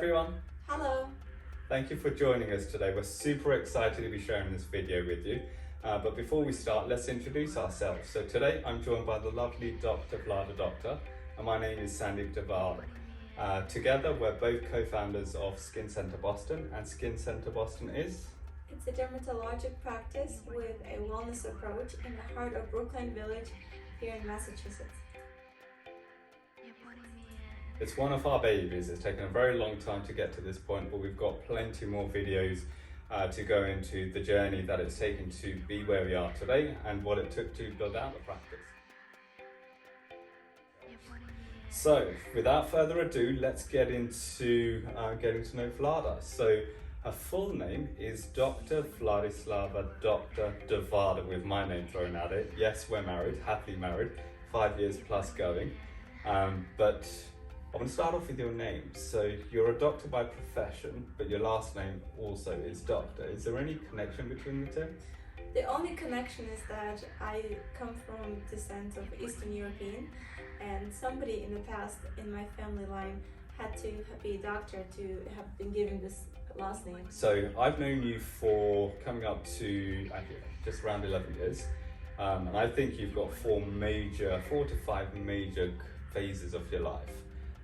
everyone. Hello. Thank you for joining us today. We're super excited to be sharing this video with you. But before we start, let's introduce ourselves. So today I'm joined by the lovely Dr. Vlada Doktor, and my name is Sandeep Devada. Together we're both co-founders of Skin Center Boston, and Skin Center Boston is? It's a dermatologic practice with a wellness approach in the heart of Brooklyn Village here in Massachusetts. It's one of our babies. It's taken a very long time to get to this point, but we've got plenty more videos to go into the journey that it's taken to be where we are today and what it took to build out the practice. So, without further ado, let's get into getting to know Vlada. So, her full name is Dr. Vladislava Dr. Devada, with my name thrown at it. Yes, we're married, happily married, 5 years plus going. But I want to start off with your name. So you're a doctor by profession, but your last name also is Doctor. Is there any connection between the two? The only connection is that I come from descent of Eastern European, and somebody in the past in my family line had to be a doctor to have been given this last name. So I've known you for coming up to just around 11 years. And I think you've got 4 to 5 major phases of your life.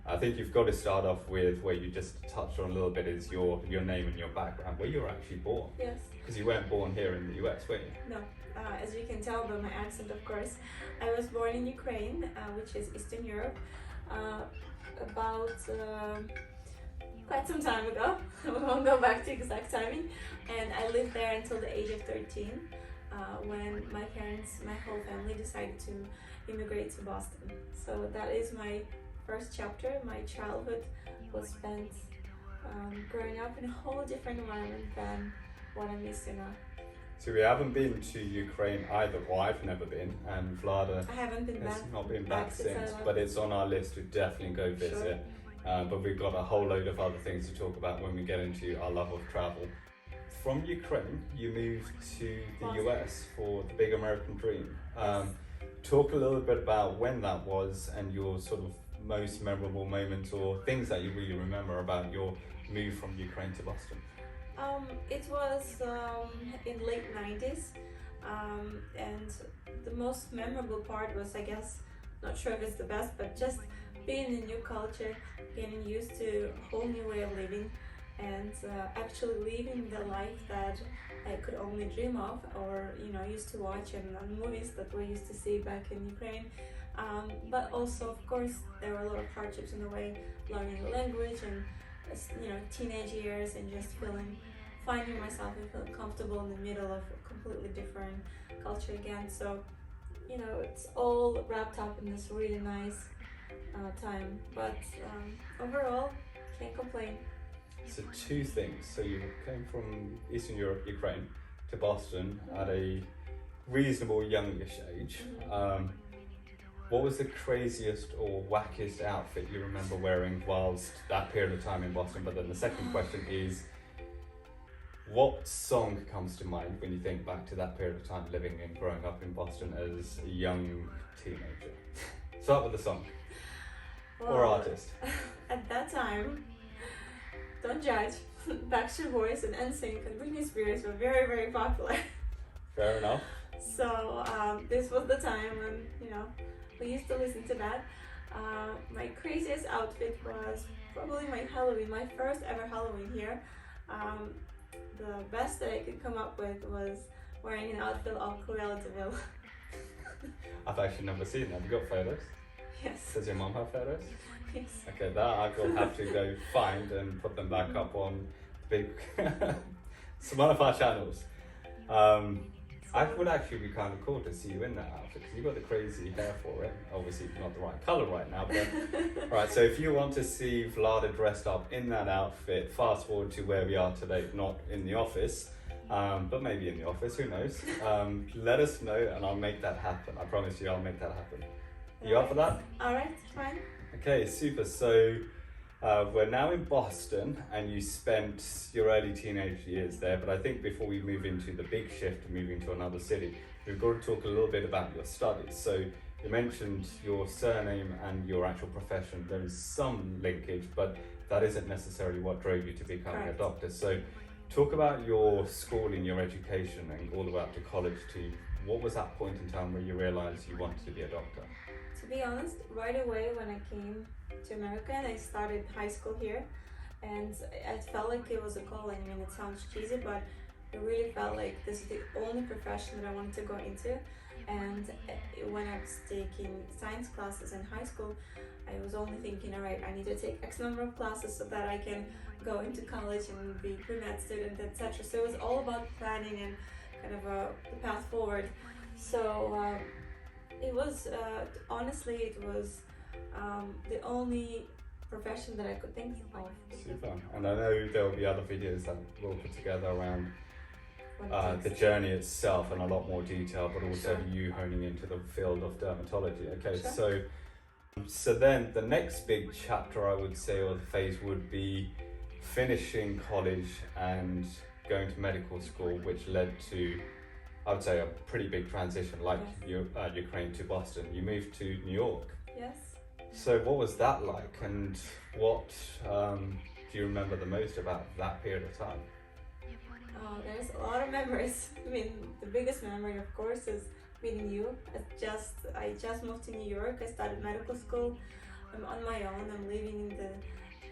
I think you've got to start off with where you just touched on a little bit is your name and your background, where you were actually born. Yes. Because you weren't born here in the US, were you? No. As you can tell by my accent, of course. I was born in Ukraine, which is Eastern Europe, about quite some time ago. We won't go back to exact timing. And I lived there until the age of 13, when my parents, my whole family decided to immigrate to Boston. So that is my first chapter. My childhood was spent growing up in a whole different environment than what I'm used to now. So we haven't been to Ukraine either. Well, I've never been, and Vlada I haven't been has back. not been back since, I but it's on our list to definitely go visit. Sure. But we've got a whole load of other things to talk about when we get into our love of travel. From Ukraine, you moved to the Boston. US for the big American dream. Yes. Talk a little bit about when that was and your sort of most memorable moments or things that you really remember about your move from Ukraine to Boston. It was in late 90s, and the most memorable part was, I guess, not sure if it's the best, but just being in a new culture, getting used to a whole new way of living, and actually living the life that I could only dream of, or used to watch in movies that we used to see back in Ukraine. But also, of course, there were a lot of hardships in the way, learning the language and teenage years, and just finding myself and feeling comfortable in the middle of a completely different culture again. So it's all wrapped up in this really nice time. But overall, can't complain. So 2 things. So you came from Eastern Europe, Ukraine, to Boston at a reasonable youngish age. What was the craziest or wackiest outfit you remember wearing whilst that period of time in Boston? But then the second question is, what song comes to mind when you think back to that period of time living and growing up in Boston as a young teenager? Start with the song. Well, or artist. At that time, don't judge, Backstreet Boys and NSYNC and Britney Spears were very, very popular. Fair enough. So this was the time when we used to listen to that. My craziest outfit was probably my Halloween, my first ever Halloween here. The best that I could come up with was wearing an outfit of Cruella de Vil. I've actually never seen that. Have you got photos? Yes. Does your mum have photos? Yes. Okay, that I will have to go find and put them back up on the big one of our channels. I would actually be kind of cool to see you in that outfit because you've got the crazy hair for it. Obviously not the right colour right now, but right, so if you want to see Vlada dressed up in that outfit, fast forward to where we are today, not in the office, but maybe in the office, who knows. Let us know and I'll make that happen. I promise you I'll make that happen. You up for that? Alright, fine. Okay, super. So we're now in Boston and you spent your early teenage years there, but I think before we move into the big shift of moving to another city, we've got to talk a little bit about your studies. So You mentioned your surname and your actual profession. There is some linkage, but that isn't necessarily what drove you to becoming a doctor. So talk about your schooling, your education, and all the way up to college. To what was that point in time where you realized you wanted to be a doctor? To be honest, right away when I came to America and I started high school here, and I felt like it was a calling. I mean, it sounds cheesy, but it really felt like this is the only profession that I wanted to go into. And when I was taking science classes in high school, I was only thinking, all right, I need to take X number of classes so that I can go into college and be pre-med student, etc. So it was all about planning and kind of the path forward. So it was, honestly, it was the only profession that I could think of. Super. And I know there will be other videos that we'll put together around the journey itself in a lot more detail, but also you honing into the field of dermatology. Okay, so then the next big chapter, I would say, or the phase would be finishing college and going to medical school, which led to, I would say, a pretty big transition, like Ukraine to Boston. You moved to New York. Yes. So what was that like, and what do you remember the most about that period of time? Oh, there's a lot of memories. I mean, the biggest memory, of course, is meeting you. I just moved to New York. I started medical school. I'm on my own. I'm living in the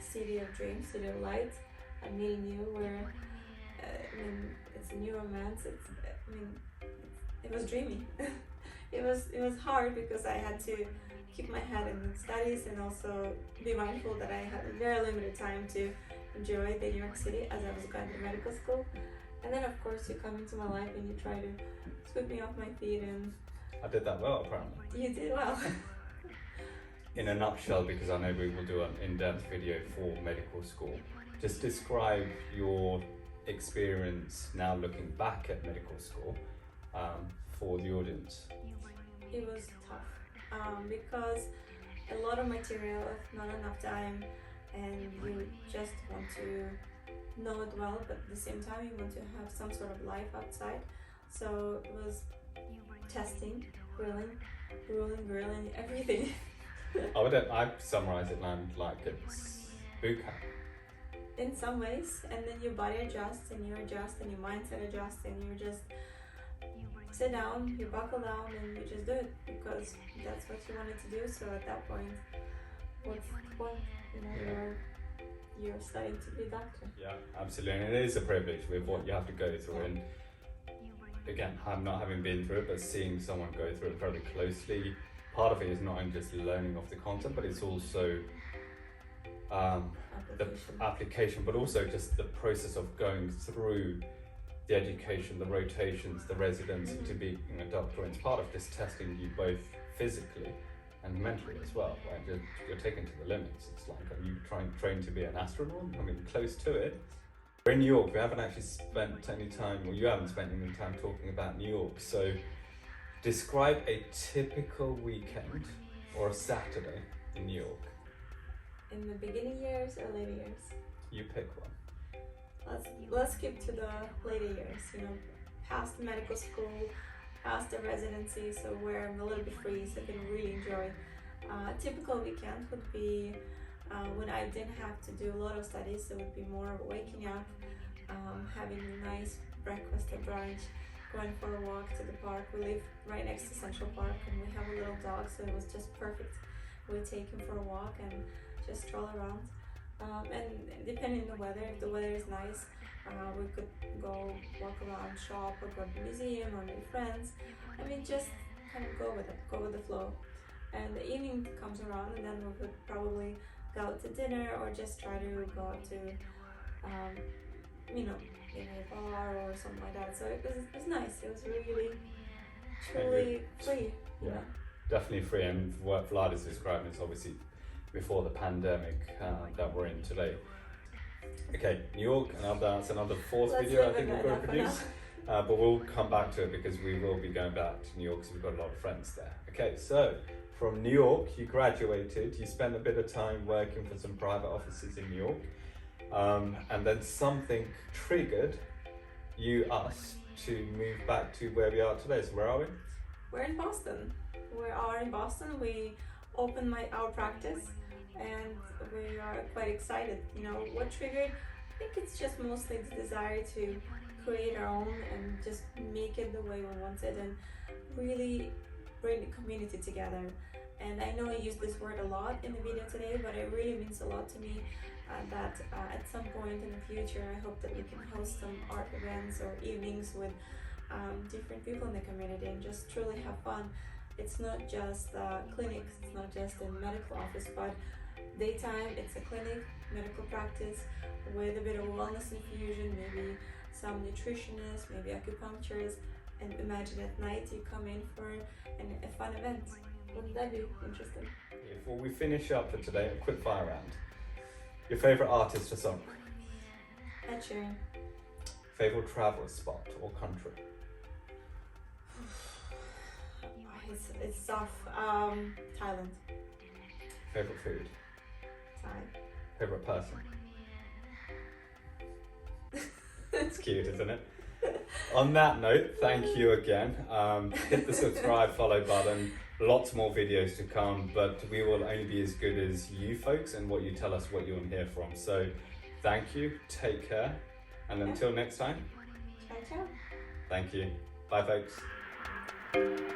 city of dreams, city of light. I'm meeting you where, I mean, it's a new romance. It was dreamy. it was hard because I had to keep my head in studies and also be mindful that I had a very limited time to enjoy the New York City as I was going to medical school. And then of course you come into my life and you try to sweep me off my feet, and I did that well, apparently. You did well. In a nutshell, because I know we will do an in-depth video for medical school, just describe your experience now looking back at medical school for the audience. It was tough because a lot of material, not enough time, and you just want to know it well, but at the same time you want to have some sort of life outside. So it was testing, grilling, everything. I'd summarize it like it's boot camp. In some ways, and then your body adjusts and you adjust and your mindset adjusts and you just sit down, you buckle down and you just do it because that's what you wanted to do. So at that point, what's the point? You're studying to be a doctor. Yeah, absolutely, and it is a privilege with what you have to go through. And again, I'm not having been through it, but seeing someone go through it very closely, part of it is not only just learning of the content, but it's also the application, but also just the process of going through the education, the rotations, the residency to be a doctor. And it's part of just testing you both physically and mentally as well, right? You're taken to the limits. It's like, are you train to be an astronaut? I mean, close to it. We're in New York. We haven't actually spent any time, or you haven't spent any time talking about New York. So describe a typical weekend or a Saturday in New York. In the beginning years or later years? You pick one. Let's skip to the later years, past medical school, past the residency, so where I'm a little bit free, so I can really enjoy. Typical weekend would be when I didn't have to do a lot of studies. It would be more of waking up, having a nice breakfast or brunch, going for a walk to the park. We live right next to Central Park and we have a little dog, so it was just perfect. We take him for a walk and just stroll around. And depending on the weather, if the weather is nice, we could go walk around, shop, or go to the museum or meet friends. I mean, just kind of go with it, go with the flow. And the evening comes around and then we would probably go out to dinner or just try to go out to, maybe a bar or something like that. So it was nice. It was really, truly free. Yeah, definitely free. And what Vlad is describing is obviously before the pandemic that we're in today. Okay, New York, and that's another fourth video I think we're going to produce. But we'll come back to it because we will be going back to New York because we've got a lot of friends there. Okay, so from New York, you graduated, you spent a bit of time working for some private offices in New York, and then something triggered us to move back to where we are today. So where are we? we're in Boston. We are in Boston. We opened our practice, and we are quite excited. You know, what triggered? I think it's just mostly the desire to create our own and just make it the way we want it, and really bring the community together. And I know I use this word a lot in the video today, but it really means a lot to me that at some point in the future, I hope that we can host some art events or evenings with different people in the community and just truly have fun. It's not just clinics, it's not just a medical office, but daytime it's a clinic, medical practice with a bit of wellness infusion, maybe some nutritionists, maybe acupuncturists, and imagine at night you come in for a fun event. Wouldn't that be interesting? Before we finish up for today, a quick fire round. Your favourite artist or song? Ed Sheeran. Favourite travel spot or country? It's tough. Thailand. Favourite food? Thai. Favourite person? It's cute, isn't it? On that note, thank you again. Hit the subscribe, follow button. Lots more videos to come, but we will only be as good as you folks and what you tell us what you want to hear from. So thank you, take care, and until next time, Ciao, ciao. thank you. Bye folks.